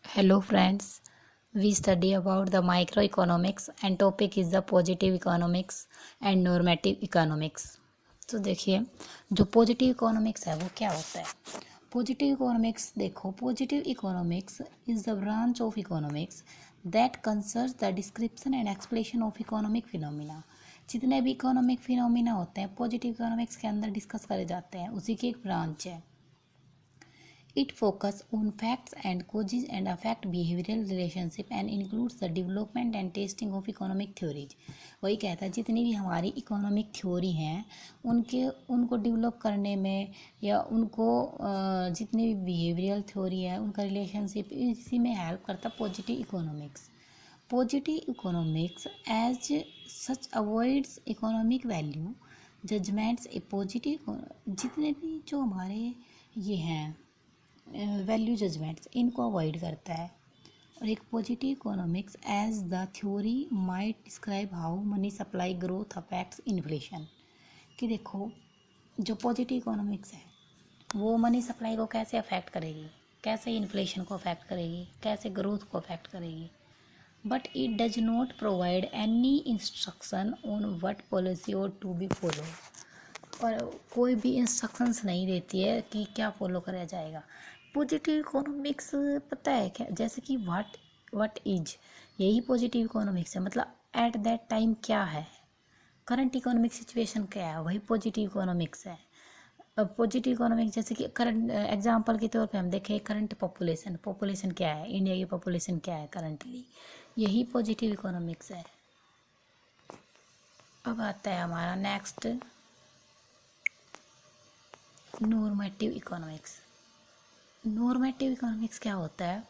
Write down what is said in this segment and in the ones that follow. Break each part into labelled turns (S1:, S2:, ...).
S1: Hello friends, we study about the microeconomics and topic is the positive economics and normative economics. तो देखिए जो positive economics है वो क्या होता है। पॉजिटिव इकोनॉमिक्स देखो, positive economics is the branch of economics that concerns the description and explanation of economic phenomena. जितने भी इकोनॉमिक फिनोमिना होते हैं पॉजिटिव इकोनॉमिक्स के अंदर डिस्कस करे जाते हैं, उसी की एक ब्रांच है। It focuses on facts and causes and affect behavioral relationship and includes the development and testing of economic theories। वही कहता है जितनी भी हमारी इकोनॉमिक थ्योरी हैं उनको डेवलप करने में या उनको जितनी भी बिहेवियरल थ्योरी है उनका रिलेशनशिप इसी में हेल्प करता positive economics. Positive economics as such avoids economic value judgements. A positive जितने भी जो हमारे ये हैं वैल्यू जजमेंट्स इनको अवॉइड करता है। और एक positive economics as the theory might describe how money supply growth affects inflation. कि देखो जो पॉजिटिव इकोनॉमिक्स है वो मनी सप्लाई को कैसे अफेक्ट करेगी, कैसे इन्फ्लेशन को अफेक्ट करेगी, कैसे ग्रोथ को अफेक्ट करेगी। But it does not provide any instruction on what policy और टू बी फॉलो। और कोई भी इंस्ट्रक्शंस नहीं देती है कि क्या फॉलो करा जाएगा। पॉजिटिव इकोनॉमिक्स पता है क्या, जैसे कि व्हाट इज, यही पॉजिटिव इकोनॉमिक्स है। मतलब एट दैट टाइम क्या है, करंट इकोनॉमिक सिचुएशन क्या है, वही पॉजिटिव इकोनॉमिक्स है। पॉजिटिव इकोनॉमिक्स जैसे कि करंट एग्जांपल के तौर पे हम देखें, करंट पॉपुलेशन क्या है, इंडिया की पॉपुलेशन क्या है करंटली, यही पॉजिटिव इकोनॉमिक्स है। अब आता है हमारा next normative economics. Normative economics क्या होता है,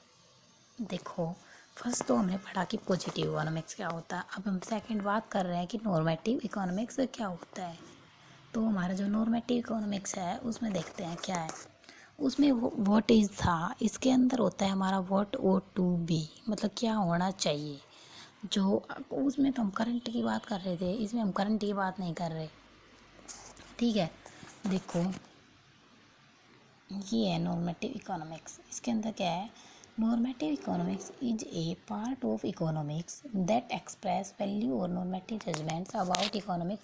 S1: देखो फर्स्ट तो हमने पढ़ा कि पॉजिटिव इकोनॉमिक्स क्या होता है। अब हम सेकंड बात कर रहे हैं कि नॉर्मेटिव इकोनॉमिक्स क्या होता है। तो हमारा जो नॉर्मेटिव इकोनॉमिक्स है उसमें देखते हैं क्या है। उसमें वो व्हाट इज़ था, इसके अंदर होता है हमारा व्हाट ओट टू बी, मतलब क्या होना चाहिए। जो उसमें तो हम करंट की बात कर रहे थे, इसमें हम करंट की बात नहीं कर रहे, ठीक है। देखो ये है नॉर्मेटिव इकोनॉमिक्स। इसके अंदर क्या है, normative economics is a part of economics that express value और normative judgements about economic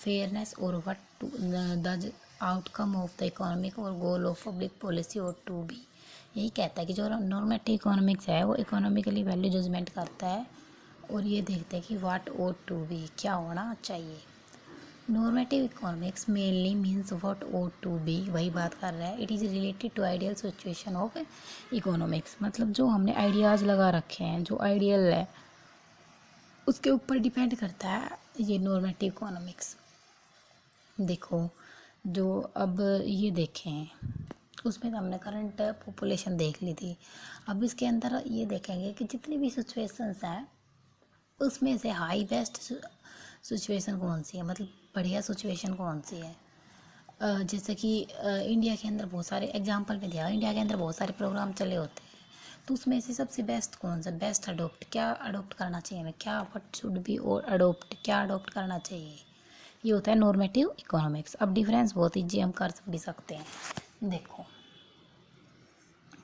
S1: fairness और what the outcome of the economic और गोल ऑफ पब्लिक पॉलिसी और टू बी। यही कहता है कि जो नॉर्मेटिव इकोनॉमिक्स है वो इकोनॉमिकली वैल्यू जजमेंट करता है और ये देखते हैं कि व्हाट ओट टू बी, क्या होना चाहिए। Normative economics mainly means what ought to be, वही बात कर रहा है। It is related to ideal situation of economics, मतलब जो हमने आइडियाज़ लगा रखे हैं, जो आइडियल है उसके ऊपर डिपेंड करता है ये नॉर्मेटिव इकोनॉमिक्स। देखो जो अब ये देखें, उसमें तो हमने करंट पॉपुलेशन देख ली थी। अब इसके अंदर ये देखेंगे कि जितनी भी सिचुएशंस हैं उसमें से हाई बेस्ट सिचुएशन कौन सी है, मतलब बढ़िया सिचुएशन कौन सी है। जैसे कि इंडिया के अंदर बहुत सारे एग्जांपल में दिया, इंडिया के अंदर बहुत सारे प्रोग्राम चले होते हैं, तो उसमें से सबसे बेस्ट कौन सा, बेस्ट अडोप्ट, क्या अडोप्ट करना चाहिए हमें, क्या व्हाट शुड बी और अडोप्ट, क्या अडोप्ट करना चाहिए, ये होता है नॉर्मेटिव इकोनॉमिक्स। अब डिफरेंस बहुत ईजी हम कर भी सकते हैं। देखो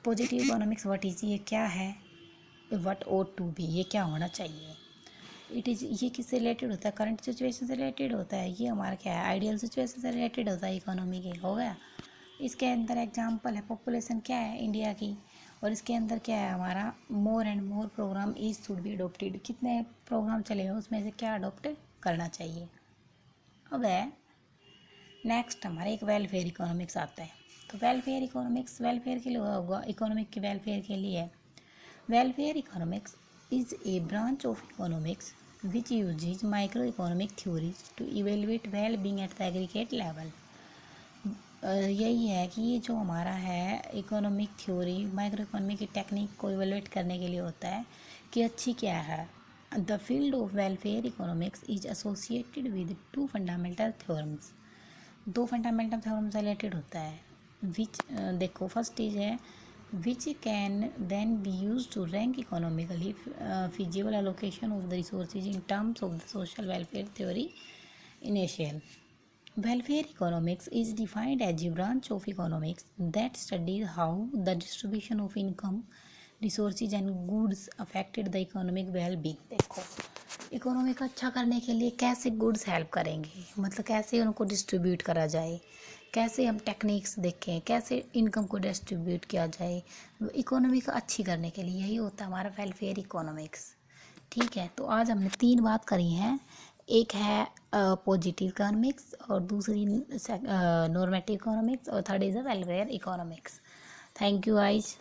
S1: पॉजिटिव इकोनॉमिक्स व्हाट इज, ये क्या है, व्हाट ओट टू बी, ये क्या होना चाहिए। इट इज़, ये किससे रिलेटेड होता है, करंट सिचुएशन से रिलेटेड होता है। ये हमारा क्या है, आइडियल सिचुएशन से रिलेटेड होता है, इकोनॉमी के हो गया। इसके अंदर एग्जांपल है पॉपुलेशन क्या है इंडिया की, और इसके अंदर क्या है हमारा more and more program is should be adopted, कितने प्रोग्राम चले हैं उसमें से क्या अडोप्ट करना चाहिए। अब है नेक्स्ट हमारे एक वेलफेयर इकोनॉमिक्स आता है। तो वेलफेयर इकोनॉमिक्स वेलफेयर के लिए होगा, इकोनॉमिक के वेलफेयर के लिए है। Welfare economics is a branch of economics which uses microeconomic theories to evaluate well-being at the aggregate level। यही है कि ये जो हमारा है इकोनॉमिक थ्योरी माइक्रो इकोनॉमी की टेक्निक को इवेलुएट करने के लिए होता है कि अच्छी क्या है। The field of welfare economics is associated with two fundamental theorems. दो फंडामेंटल थ्योरम से रिलेटेड होता है। विच देखो फर्स्ट इज है which can then be used to rank economically feasible allocation of the resources in terms of the social welfare theory initial। Welfare economics is defined as a branch of economics that studies how the distribution of income, resources and goods affected the economic well being. देखो economy को अच्छा करने के लिए कैसे goods help करेंगे, मतलब कैसे उनको डिस्ट्रीब्यूट करा जाए, कैसे हम टेक्निक्स देखें, कैसे इनकम को डिस्ट्रीब्यूट किया जाए इकोनॉमी को अच्छी करने के लिए, यही होता है हमारा वेलफेयर इकोनॉमिक्स। ठीक है, तो आज हमने 3 बात करी हैं। एक है पॉजिटिव इकोनॉमिक्स, और दूसरी नॉर्मेटिव इकोनॉमिक्स, और third is a welfare economics. Thank you guys.